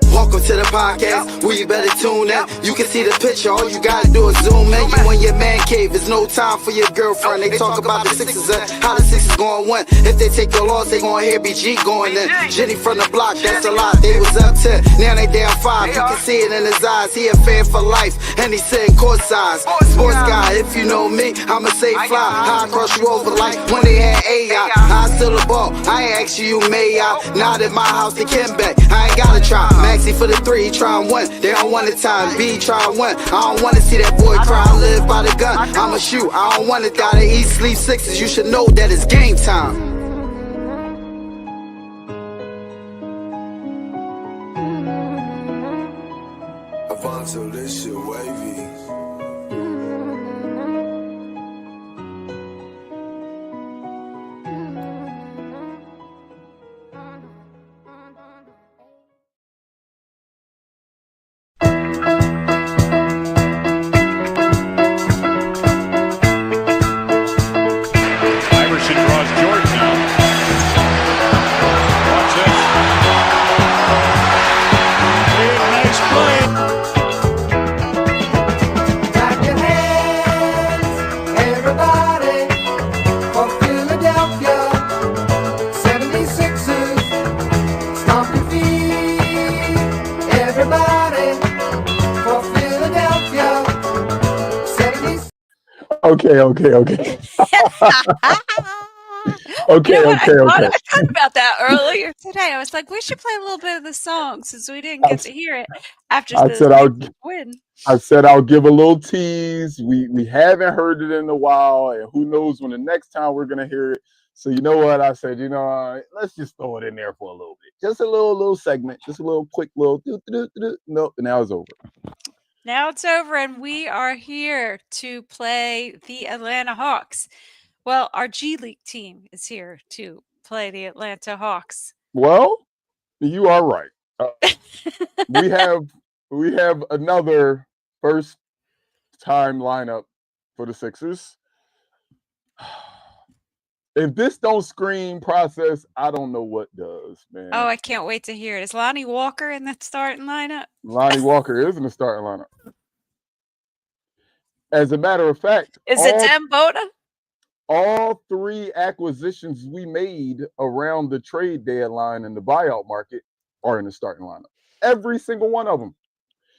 Welcome to the podcast, where you better tune in. You can see the picture, all you gotta do is zoom in. You in your man cave, it's no time for your girlfriend. They talk about the Sixers and how the Sixers gonna win. If they take the loss, they gonna hear BG going in. Jenny from the block, that's a lot. They was up 10, now they down 5. You can see it in his eyes, he a fan for life, and he sitting courtside. Sports guy, if you know me, I'ma say fly. How I cross you over like when they had AI. I still the ball, I ain't ask you, may I? Not at my house, they can back. I ain't gotta try. Maxie for the 3, he try and win. They don't want the time. B try and win. I don't wanna see that boy cry. I live by the gun. I'ma shoot. I don't wanna die. They eat, sleep sixes. You should know that it's game time. Avanto, this shit wavy. Iverson draws Jordan now. Watch this. Big, nice play. Clap your hands, everybody, for Philadelphia 76ers. Stomp your feet, everybody, for Philadelphia 76ers. Okay. You know what? I thought Okay. about that earlier today. I was like, we should play a little bit of the song since we didn't get to hear it after I the said I'll Sixers win. I said I'll give a little tease. We haven't heard it in a while, and who knows when the next time we're gonna hear it. So you know what I said? Let's just throw it in there for a little bit, just a little segment, just a little quick little. Nope, and now it's over. Now it's over, and we are here to play the Atlanta Hawks. Well, our G League team is here to play the Atlanta Hawks. Well, you are right. We have another first time lineup for the Sixers. If this don't scream process, I don't know what does, man. Oh, I can't wait to hear it. Is Lonnie Walker in the starting lineup? Lonnie Walker is in the starting lineup. As a matter of fact, Is it Dem Boda? all 3 acquisitions we made around the trade deadline and the buyout market are in the starting lineup. Every single one of them.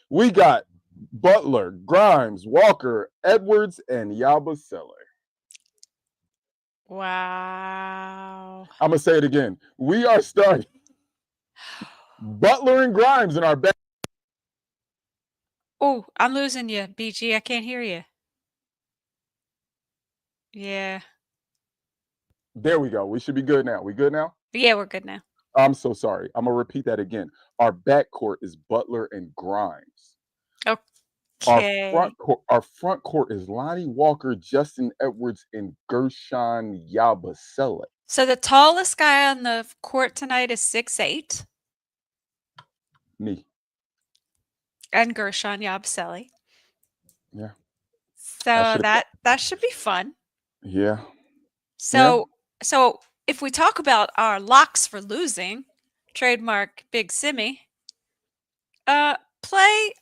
We got Butler, Grimes, Walker, Edwards, and Yabusele. Wow. I'm going to say it again. We are starting Butler and Grimes in our back. Oh, I'm losing you, BG. I can't hear you. Yeah. There we go. We should be good now. We good now? Yeah, we're good now. I'm so sorry. I'm going to repeat that again. Our backcourt is Butler and Grimes. Okay. Our front court is Lonnie Walker, Justin Edwards, and Gershon Yabusele. So the tallest guy on the court tonight is 6'8", Me. and Gershon Yabusele. Yeah. So that should be fun. Yeah. So if we talk about our locks for losing, trademark Big Simmy, play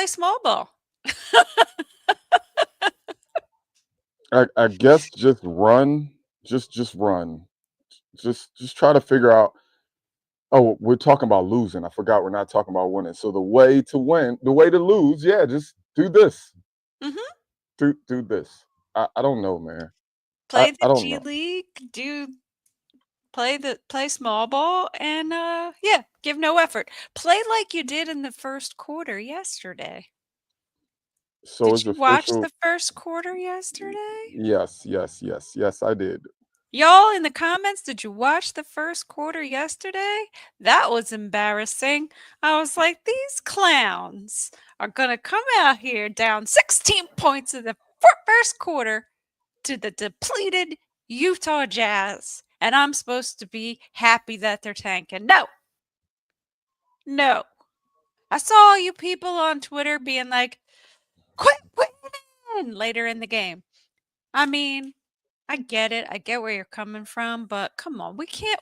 small ball. I guess just run. Just run. Just try to figure out. Oh, we're talking about losing. I forgot we're not talking about winning. So the way to win, the way to lose, yeah, just do this. Mm-hmm. Do this. I don't know, man. Play I the don't G know. League. Play small ball, and give no effort. Play like you did in the first quarter yesterday. So Did it's you watch official. the first quarter yesterday? Yes, I did. Y'all in the comments, did you watch the first quarter yesterday? That was embarrassing. I was like, these clowns are going to come out here down 16 points in the first quarter to the depleted Utah Jazz. And I'm supposed to be happy that they're tanking. No. I saw you people on Twitter being like, quit winning later in the game. I mean, I get it. I get where you're coming from, but come on, we can't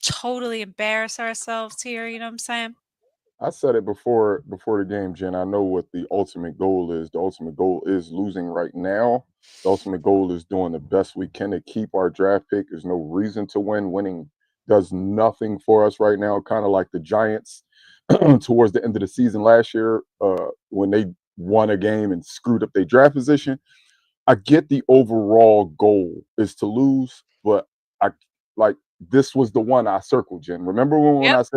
totally embarrass ourselves here. You know what I'm saying? I said it before the game, Jen. I know what the ultimate goal is. The ultimate goal is losing right now. The ultimate goal is doing the best we can to keep our draft pick. There's no reason to win. Winning does nothing for us right now. Kind of like the Giants towards the end of the season last year, when they won a game and screwed up their draft position. I get the overall goal is to lose, but I like this was the one I circled, Jen. Remember when Yep.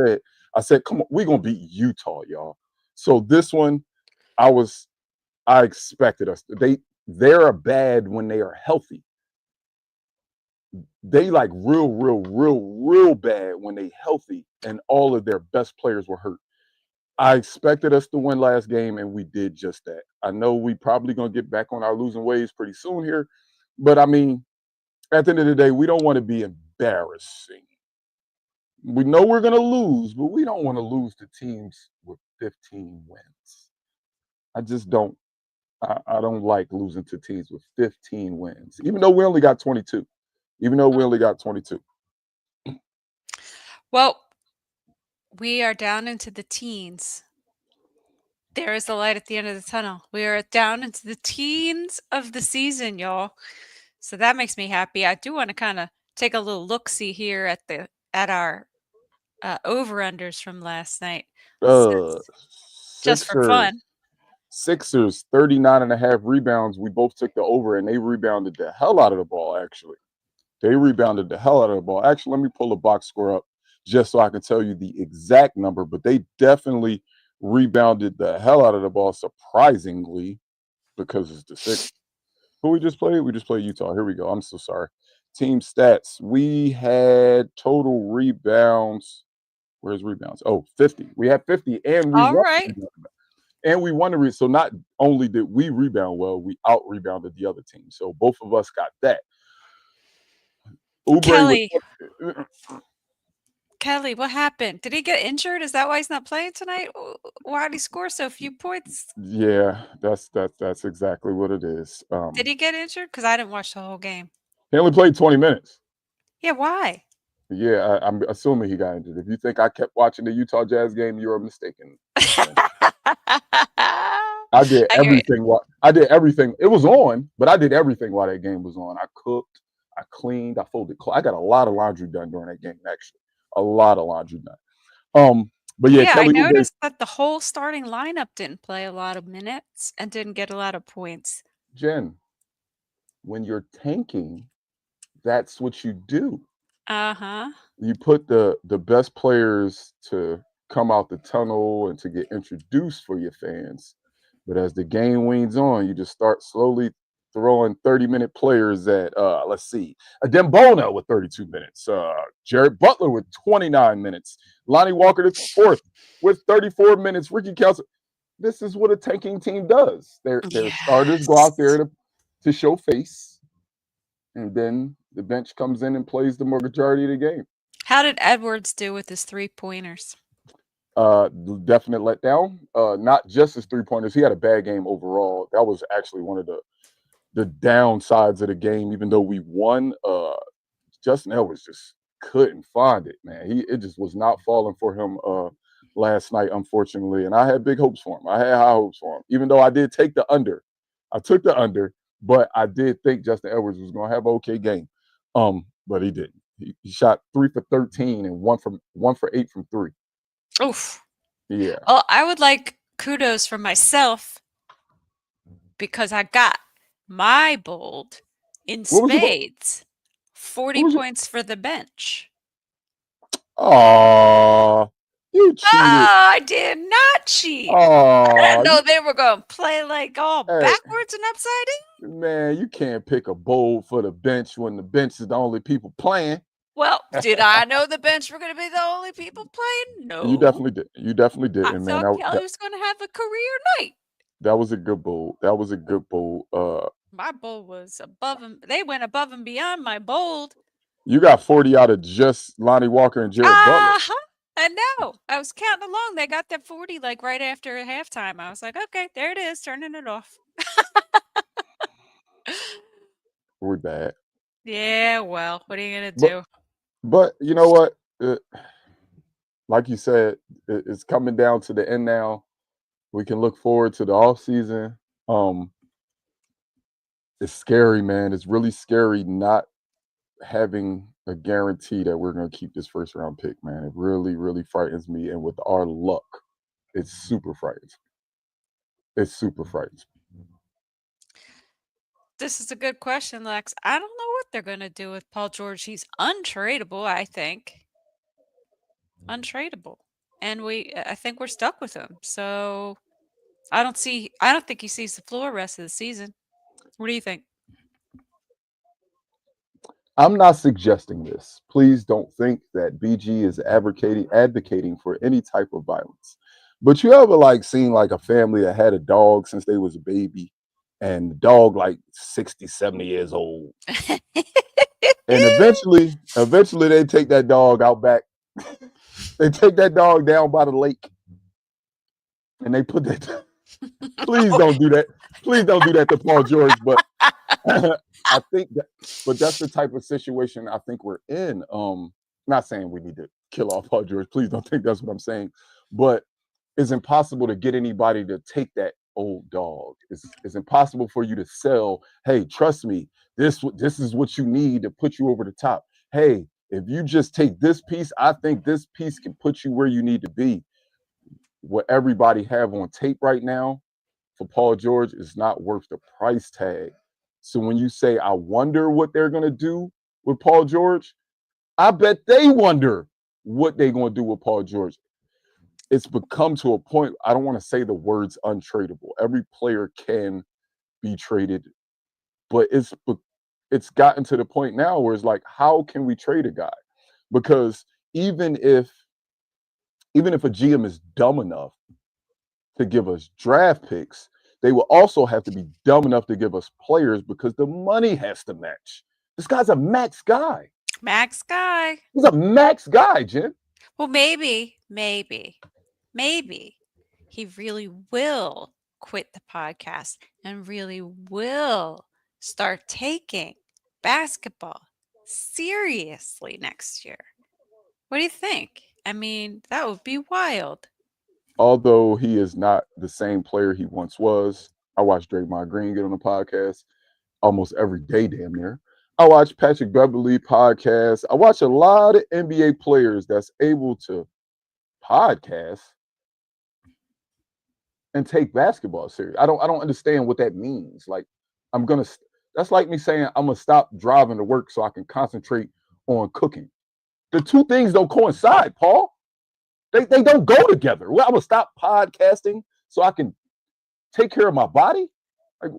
I said, come on, we're gonna beat Utah, y'all. So this one, I expected us. They're bad when they are healthy. They like real bad when they healthy, and all of their best players were hurt. I expected us to win last game, and we did just that. I know we probably gonna get back on our losing ways pretty soon here, but I mean, at the end of the day, we don't want to be embarrassing. We know we're gonna lose, but we don't want to lose to teams with 15 wins. I just don't. I don't like losing to teams with 15 wins, even though we only got 22. Even though we only got 22. Well, we are down into the teens. There is a light at the end of the tunnel. We are down into the teens of the season, y'all. So that makes me happy. I do want to kind of take a little look see here at our over unders from last night. Uh, Just for Sixers, fun. Sixers, 39 and a half rebounds. We both took the over, and they rebounded the hell out of the ball, actually. They rebounded the hell out of the ball. Actually, let me pull the box score up just so I can tell you the exact number, but they definitely rebounded the hell out of the ball, surprisingly, because it's the Sixers. Who we just played? We just played Utah. Here we go. I'm so sorry. Team stats. We had total rebounds. Where's rebounds? Oh, 50. We had 50, and we All won. right. And we won the so not only did we rebound well, we out rebounded the other team. So both of us got that. Oubre was Kelly, what happened? Did he get injured? Is that why he's not playing tonight? Why did he score so few points? yeah, that's exactly what it is. Did he get injured? Because I didn't watch the whole game. He only played 20 minutes. Yeah, why? Yeah, I'm assuming he got injured. If you think I kept watching the Utah Jazz game, you're mistaken. I did I hear you. everything. I did everything. It was on, but I did everything while that game was on. I cooked, I cleaned, I folded clothes. I got a lot of laundry done during that game. Actually, a lot of laundry done. But yeah, Yeah, I Kelly Oubre, noticed that the whole starting lineup didn't play a lot of minutes and didn't get a lot of points. Jen, when you're tanking, that's what you do. Uh-huh. You put the best players to come out the tunnel and to get introduced for your fans. But as the game wanes on, you just start slowly throwing 30-minute players at let's see, a Dembona with 32 minutes, Jared Butler with 29 minutes, Lonnie Walker the fourth with 34 minutes, Ricky Kelson. This is what a tanking team does. Their starters go out there Yes. to show face, and then the bench comes in and plays the majority of the game. How did Edwards do with his 3-pointers? Definite letdown. Not just his 3-pointers. He had a bad game overall. That was actually one of the downsides of the game. Even though we won, Justin Edwards just couldn't find it, man. It just was not falling for him last night, unfortunately. And I had big hopes for him. I had high hopes for him. Even though I did take the under. I took the under, but I did think Justin Edwards was gonna have an okay game. But he didn't. He shot 3 for 13 and 1 for 8 from three. Oof. Yeah. Well, I would like kudos for myself because I got my bold in What was your spades. 40 what was your points for the bench. Aw, you cheated. Oh, I did not cheat. I Aw, didn't know they were going to play like all hey, backwards and upside down. man, you can't pick a bowl for the bench when the bench is the only people playing. Well, did I know the bench were going to be the only people playing? You No. definitely did. You definitely I didn't, man. thought That, Kelly that, was going to have a career night. that was a good bowl. That was a good bowl. My bold was above them. They went above and beyond my bold. You got 40 out of just Lonnie Walker and Jared Butler. Uh-huh. I know. I was counting along. They got that 40 like right after halftime. I was like, okay, there it is, turning it off. We're bad. Yeah, well, what are you going to But do? but you know what? uh, like you said, it's coming down to the end now. We can look forward to the off season. It's scary, man. It's really scary not having a guarantee that we're going to keep this first round pick, man. It really, really frightens me. And with our luck, it's super frightens me. It super frightens me. This is a good question, Lex. I don't know what they're going to do with Paul George. He's untradeable, I think. Untradeable. And I think we're stuck with him. So I don't think he sees the floor rest of the season. What do you think? I'm not suggesting this. Please don't think that BG is advocating for any type of violence. But you ever like seen like a family that had a dog since they was a baby and the dog like 60, 70 years old. And eventually they take that dog out back. They take that dog down by the lake and they put that. Please don't do that. Please don't do that to Paul George. But I think but that's the type of situation I think we're in. Not saying we need to kill off Paul George. Please don't think that's what I'm saying. But it's impossible to get anybody to take that old dog. It's impossible for you to sell. Hey, trust me. This is what you need to put you over the top. Hey, if you just take this piece, I think this piece can put you where you need to be. What everybody have on tape right now for Paul George is not worth the price tag. So when you say, I wonder what they're going to do with Paul George, I bet they wonder what they're going to do with Paul George. It's become to a point, I don't want to say the words untradeable. Every player can be traded, but it's gotten to the point now where it's like, how can we trade a guy? Because even if a GM is dumb enough to give us draft picks, they will also have to be dumb enough to give us players because the money has to match. This guy's a max guy. Max guy. He's a max guy, Jen. Well, maybe he really will quit the podcast and really will start taking basketball seriously next year. What do you think? I mean, that would be wild. Although he is not the same player he once was, I watch Draymond Green get on the podcast almost every day, damn near. I watch Patrick Beverly podcast. I watch a lot of NBA players that's able to podcast and take basketball serious. I don't understand what that means. Like, that's like me saying I'm gonna stop driving to work so I can concentrate on cooking. The two things don't coincide, Paul. They don't go together. Well, I'm gonna stop podcasting so I can take care of my body. Like,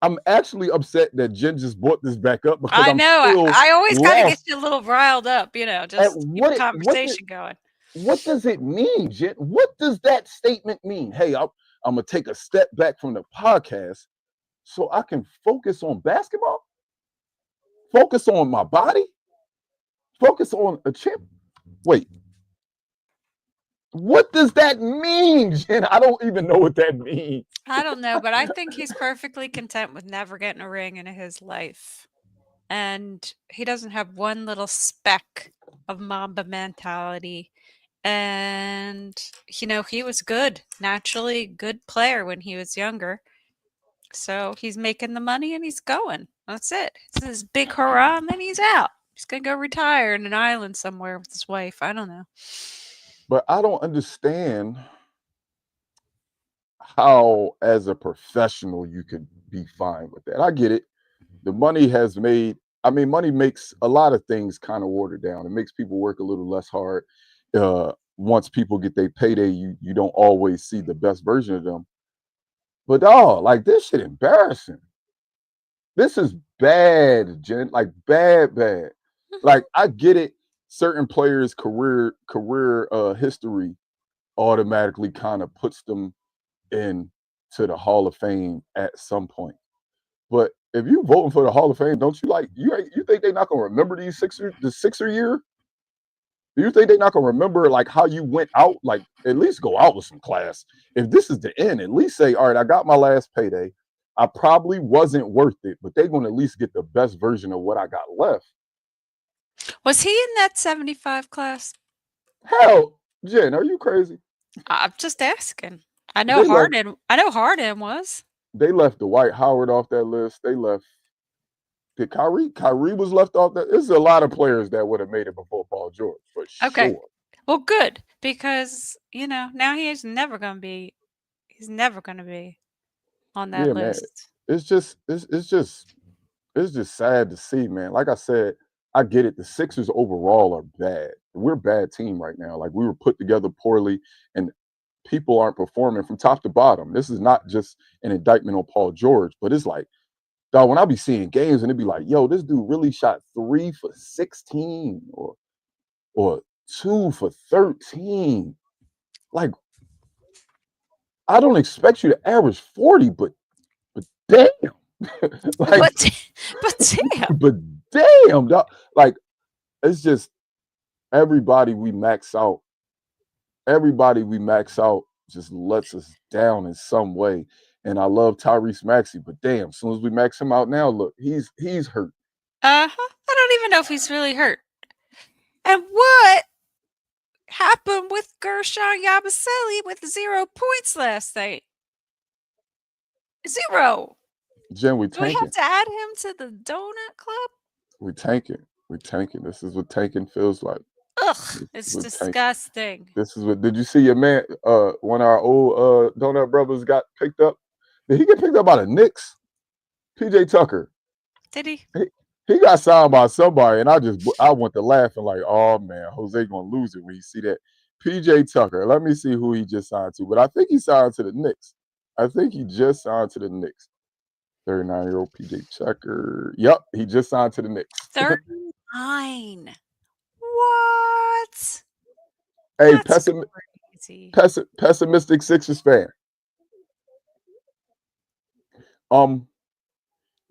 I'm actually upset that Jen just brought this back up because I I'm know. still I always got to get lost you a little riled up, just at keep the conversation going. what does it mean, Jen? What does that statement mean? Hey, I'm gonna take a step back from the podcast so I can focus on basketball, focus on my body, focus on a chip. Wait, what does that mean, Jen? I don't even know what that means. I don't know, but I think he's perfectly content with never getting a ring in his life. And he doesn't have one little speck of Mamba mentality. And, he was good, naturally good player when he was younger. So he's making the money and he's going. That's it. It's his big hurrah, and then he's out. He's going to go retire in an island somewhere with his wife. I don't know. But I don't understand how, as a professional, you could be fine with that. I get it. The money money makes a lot of things kind of watered down. It makes people work a little less hard. Once people get their payday, you don't always see the best version of them. But like, this shit embarrassing. This is bad, Jen. Like, bad. Like, I get it. Certain players' career history automatically kind of puts them into the Hall of Fame at some point. But if you voting for the Hall of Fame, don't you think they're not gonna remember the Sixer year? Do you think they're not gonna remember like how you went out? Like, at least go out with some class. If this is the end, at least say, all right, I got my last payday. I probably wasn't worth it, but they're gonna at least get the best version of what I got left. Was he in that 75 class? Hell, Jen, are you crazy? I'm just asking. I know They left. Harden was. They left Dwight Howard off that list. They left. Did Kyrie? Kyrie was left off that. There's a lot of players that would have made it before Paul George for Okay. sure. Well, good because now he's never gonna be on that Yeah, man. list. It's just sad to see, man. Like I said, I get it. The Sixers overall are bad. We're a bad team right now. Like we were put together poorly, and people aren't performing from top to bottom. This is not just an indictment on Paul George, but it's like, dog, when I be seeing games and it'd be like, yo, this dude really shot 3 for 16 or 2 for 13. Like, I don't expect you to average 40, but damn. like, But damn. but damn, dog. Like, it's just everybody we max out just lets us down in some way. And I love Tyrese Maxey, but damn, as soon as we max him out now, look, he's hurt. Uh-huh. I don't even know if he's really hurt. And what happened with Gershon Yabusele with 0 points last night? 0. Jen, we Do we tanking. have to add him to the donut club? We tanking. We tanking. This is what tanking feels like. Ugh, it's what tank- disgusting. This is what. Did you see your man? One of our old donut brothers got picked up. Did he get picked up by the Knicks? PJ Tucker. Did he? He got signed by somebody, and I went to laughing like, oh man, Jose gonna lose it when you see that. PJ Tucker. Let me see who he just signed to, but I think he signed to the Knicks. I think he just signed to the Knicks. 39-year-old PJ Tucker. Yep, he just signed to the Knicks. 39. What? Hey, That's crazy. pessimistic Sixers fan.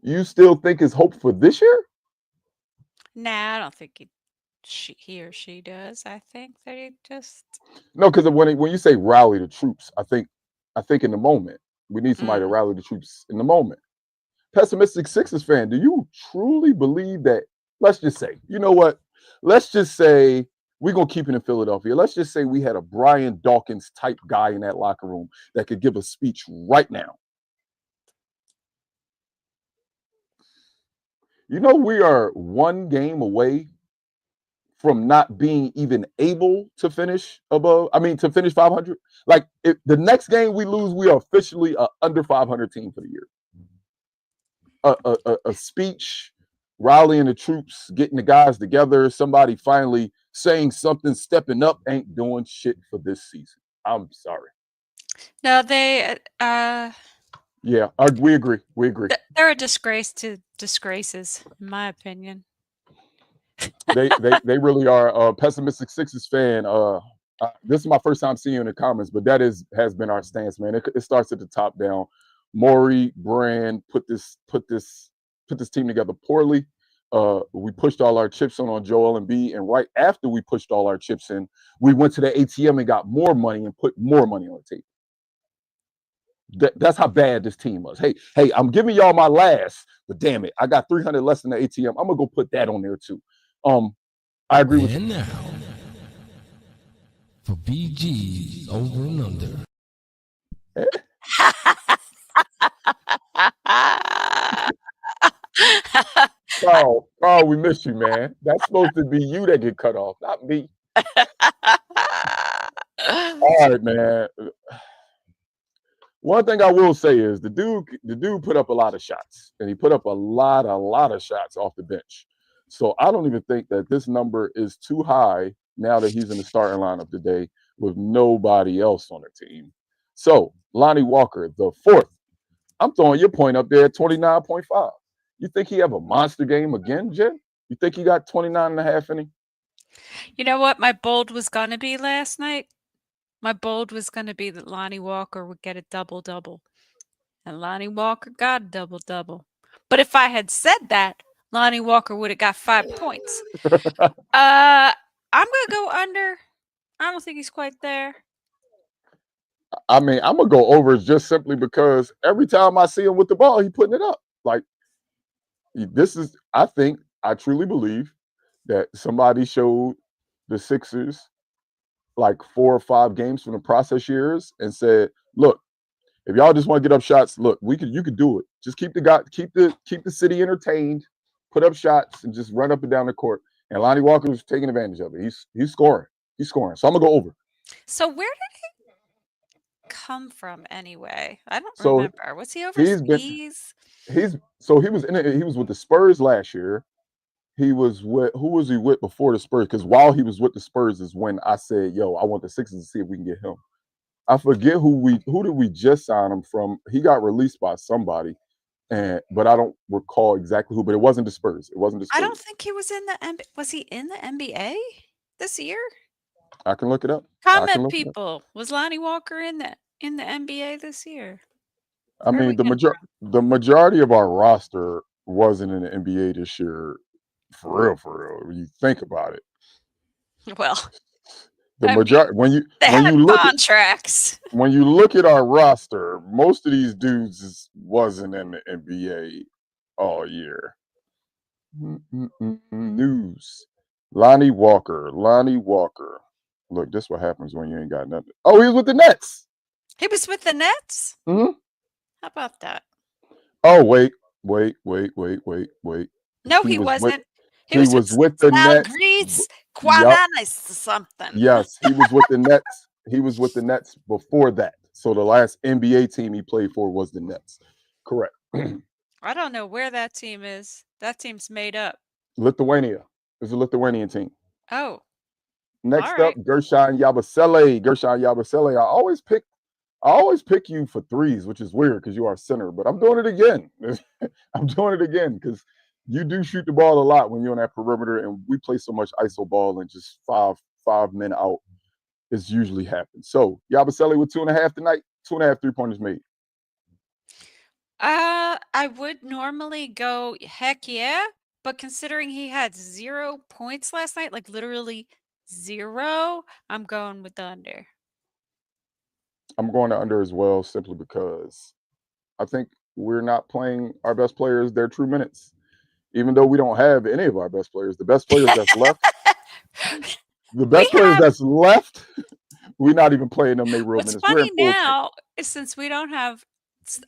You still think it's hope for this year? Nah, I don't think he or she does. I think they just. No, because when you say rally the troops, I think in the moment we need somebody to rally the troops in the moment. Pessimistic Sixers fan, do you truly believe that? Let's just say, you know what? Let's just say we're gonna keep it in Philadelphia. Let's just say we had a Brian Dawkins type guy in that locker room that could give a speech right now. You know, we are one game away from not being even able to finish to finish 500. Like, if the next game we lose, we are officially a under 500 team for the year. A speech, rallying the troops, getting the guys together, somebody finally saying something, stepping up, ain't doing shit for this season. I'm sorry. No, they. Yeah, we agree. We agree. They're a disgrace to disgraces, in my opinion. They really are. Pessimistic Sixers fan. This is my first time seeing you in the comments, but that has been our stance, man. It starts at the top down. Maury Brand put this team together poorly. We pushed all our chips on Joel Embiid, and right after we pushed all our chips in, we went to the ATM and got more money and put more money on the table. That's how bad this team was. Hey, I'm giving y'all my last, but damn it, I got 300 less in the ATM. I'm gonna go put that on there too. I agree with you. And now for BG's over and under. Oh, we miss you, man. That's supposed to be you that get cut off, not me. All right, man. One thing I will say is the dude put up a lot of shots, and he put up a lot of shots off the bench. So I don't even think that this number is too high now that he's in the starting lineup today with nobody else on the team. So Lonnie Walker, the fourth. I'm throwing your point up there at 29.5. You think he have a monster game again, Jen? You think he got 29 and a half in him? You know what my bold was going to be last night? My bold was going to be that Lonnie Walker would get a double-double. And Lonnie Walker got a double-double. But if I had said that, Lonnie Walker would have got 5 points. I'm going to go under. I don't think he's quite there. I mean, I'm going to go over just simply because every time I see him with the ball, he's putting it up. Like, I truly believe that somebody showed the Sixers like 4 or 5 games from the process years and said, "Look, if y'all just want to get up shots, look, you could do it. Just keep the city entertained, put up shots, and just run up and down the court." And Lonnie Walker was taking advantage of it. He's scoring. He's scoring. So I'm gonna go over. So where did he come from anyway? I don't So remember. Was he he's been overseas? he was with the Spurs last year. He was with who was he with before the Spurs? Because while he was with the Spurs is when I said, "Yo, I want the Sixers to see if we can get him." I forget who did we just sign him from. He got released by somebody, but I don't recall exactly who. But it wasn't the Spurs. It wasn't the I don't Spurs. think he was in the was he in the NBA this year? I can look it up. I can Comment look it up. people. Was Lonnie Walker in the NBA this year? I Where are we mean, getting the majority of our roster wasn't in the NBA this year, for real, for real. When you think about it, from? Well, the I mean, majority they when had you look at contracts. when you look at our roster, most of these dudes wasn't in the NBA all year. News. Lonnie Walker. Lonnie Walker. Look, this what happens when you ain't got nothing. Oh, he was with the Nets. He was with the Nets? Hmm. How about that? Oh, wait. No, He he was with wasn't. He he was with was with the Nets. Greece, Yup. Quananis or something. Yes, he was with the Nets. He was with the Nets before that. So the last NBA team he played for was the Nets. Correct. I don't know where that team is. That team's made up. Lithuania. It's a Lithuanian team. Oh, all Next up, right. Gershon Yabusele. Gershon Yabusele. I always pick you for threes, which is weird because you are a center, but I'm doing it again. I'm doing it again because you do shoot the ball a lot when you're on that perimeter, and we play so much ISO ball and just five men out is usually happens. So Yabusele with 2.5 tonight, 2.5 3-pointers made. I would normally go heck yeah, but considering he had 0 points last night, like literally 0, I'm going with the under. I'm going to under as well simply because I think we're not playing our best players their true minutes. Even though we don't have any of our best players, the best players that's left, We have we're not even playing them their real what's minutes. We're in funny full tank. now is since we don't have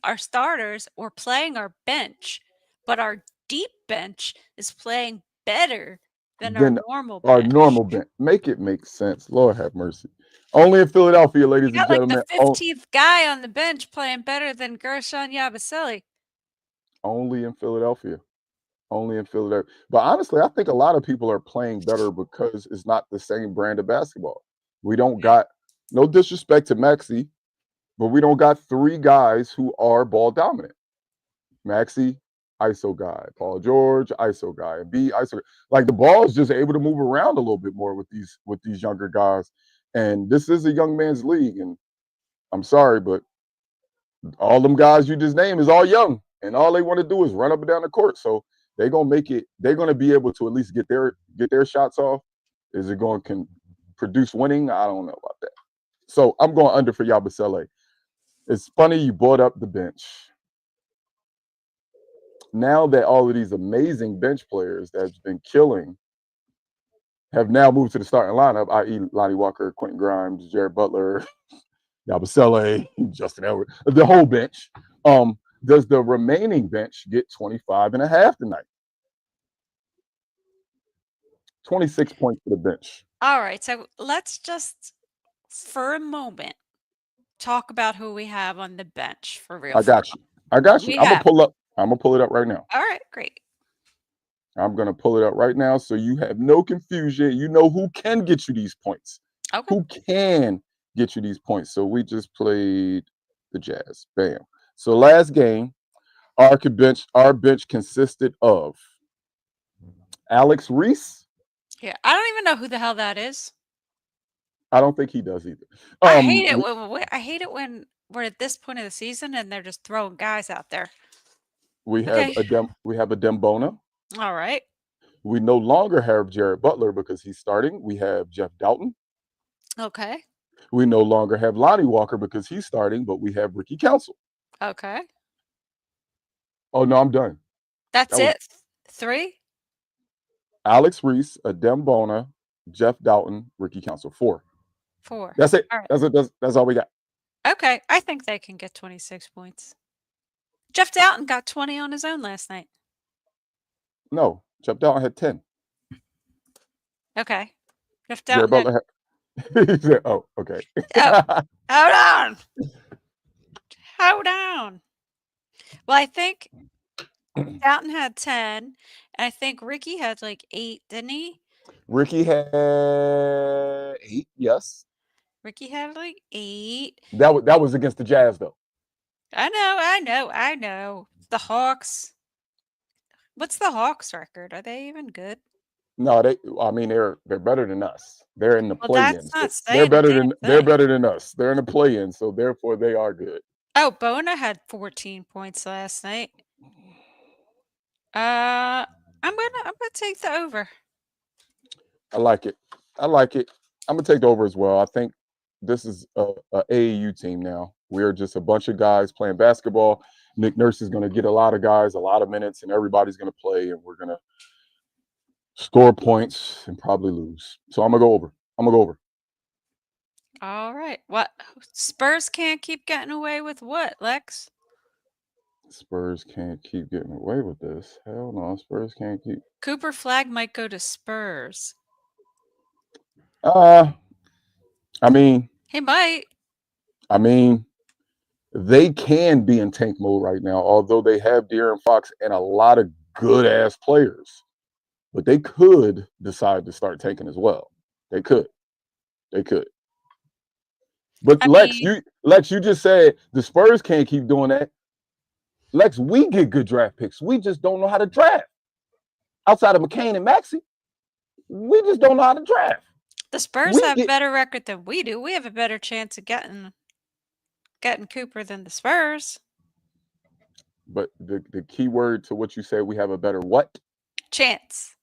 our starters, we're playing our bench, but our deep bench is playing better than our Than normal our bench. normal bench. Make it make sense. Lord have mercy. Only in Philadelphia, You ladies and got like the gentlemen. 15th guy on the bench playing better than Gershon Yabusele. Only in Philadelphia. Only in Philadelphia. But honestly, I think a lot of people are playing better because it's not the same brand of basketball. We don't got no disrespect to Maxi, but we don't got 3 guys who are ball dominant. Maxi, ISO guy. Paul George, ISO guy. And B, ISO. Like the ball is just able to move around a little bit more with these younger guys. And this is a young man's league. And I'm sorry, but all them guys you just named is all young. And all they want to do is run up and down the court. So they're gonna make it, they're gonna be able to at least get their shots off. Is it going to produce winning? I don't know about that. So I'm going under for Yabusele. It's funny you brought up the bench. Now that all of these amazing bench players that's been killing have now moved to the starting lineup, i.e. Lonnie Walker, Quentin Grimes, Jared Butler, Yabusele, Justin Edwards, the whole bench. Does the remaining bench get 25.5 tonight? 26 points for the bench. All right, so let's just for a moment talk about who we have on the bench for real. I got you. I'm We have. gonna pull it up right now. All right, great. I'm gonna pull it up right now so you have no confusion. You know who can get you these points. Okay. Who can get you these points? So we just played the Jazz. Bam. So last game, our bench consisted of Alex Reese. Yeah, I don't even know who the hell that is. I don't think he does either. I hate it when we're at this point of the season and they're just throwing guys out there. We have Okay. we have a Dembona. All right. We no longer have Jared Butler because he's starting. We have Jeff Doughton. Okay. We no longer have Lonnie Walker because he's starting, but we have Ricky Council. Okay. Oh no, I'm done. That's That was- it. 3? Alex Reese, Adem Bona, Jeff Doughton, Ricky Council. 4. 4. That's it. All right. That's all we got. Okay, I think they can get 26 points. Jeff Doughton got 20 on his own last night. No, Jeff Doughton had 10. Okay. Jeff Jared Doughton Butler had. He said, "Oh, okay." Hold on. Hold on. Well, I think Doughton had 10, and I think Ricky had like 8, didn't he? Ricky had 8. Yes, Ricky had like 8. that was against the Jazz though. I know. The Hawks. What's the Hawks record? Are they even good? No, they're better than us. They're in the Well, play-in. that's not They're saying a better damn than they're thing. better than us. They're in the play-in, so therefore they are good. Oh, Bona had 14 points last night. I'm gonna take the over. I like it. I'm gonna take the over as well. I think this is a AAU team now. We're just a bunch of guys playing basketball. Nick Nurse is gonna get a lot of guys, a lot of minutes, and everybody's gonna play, and we're gonna score points and probably lose. So I'm gonna go over. All right. What? Spurs can't keep getting away with what, Lex? Spurs can't keep getting away with this. Hell no, Spurs can't keep. Cooper Flag might go to Spurs. I mean, He might. they can be in tank mode right now, although they have De'Aaron Fox and a lot of good ass players. But they could decide to start tanking as well. They could. But Lex, you just said the Spurs can't keep doing that. Lex, we get good draft picks. We just don't know how to draft. Outside of McCain and Maxey, we just don't know how to draft. The Spurs have a better record than we do. We have a better chance of getting Cooper than the Spurs. But the key word to what you said, we have a better what? Chance.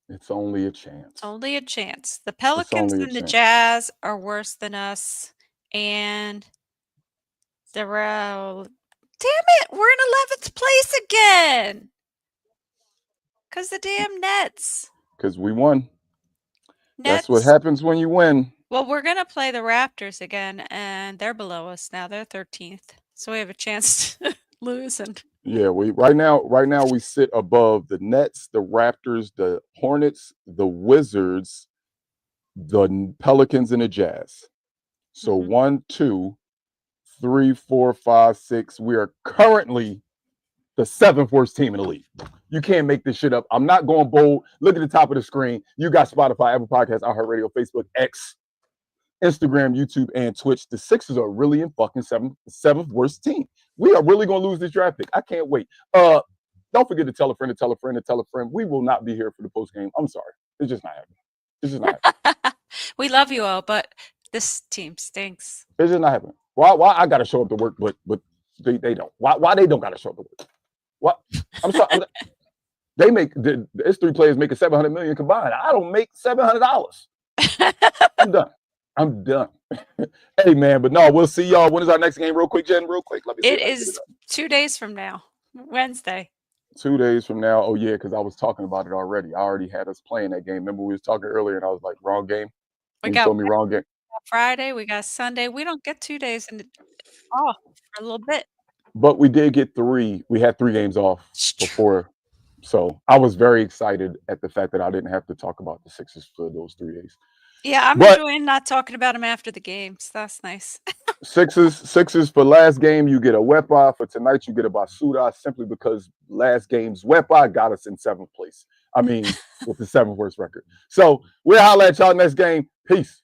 It's only a chance. Only a chance. The Pelicans and the Jazz are worse than us. And damn it, we're in 11th place again. Because the damn Nets. Because we won. That's what happens when you win. Well, we're going to play the Raptors again, and they're below us now. They're 13th. So we have a chance to lose. And yeah, right now we sit above the Nets, the Raptors, the Hornets, the Wizards, the Pelicans, and the Jazz. So 1, 2, 3, 4, 5, 6. We are currently the 7th worst team in the league. You can't make this shit up. I'm not going bold. Look at the top of the screen. You got Spotify, Apple Podcasts, iHeartRadio, Facebook, X, Instagram, YouTube, and Twitch. The Sixers are really in fucking 7th worst team. We are really going to lose this draft pick. I can't wait. Don't forget to tell a friend to tell a friend to tell a friend. We will not be here for the post game. I'm sorry. It's just not happening. We love you all, but this team stinks. It's just not happening. Why I got to show up to work, but they don't. Why they don't got to show up to work? What? I'm sorry. They make it's 3 players making $700 million combined. I don't make $700. I'm done. Hey man, but no, we'll see y'all. When is our next game? Real quick, Jen. Real quick. Let me see. It is 2 days from now, Wednesday. 2 days from now. Oh yeah, because I was talking about it already. I already had us playing that game. Remember we was talking earlier, and I was like, wrong game. You told me wrong game. Friday. We got Sunday. We don't get 2 days off for a little bit. But we did get 3. We had 3 games off before. So I was very excited at the fact that I didn't have to talk about the Sixers for those 3 days. Yeah, I'm enjoying not talking about them after the games. That's nice. Sixers for last game, you get a Wepa. For tonight, you get a Basuda, simply because last game's Wepa got us in 7th place. I mean, with the 7th worst record. So we'll holler at y'all next game. Peace.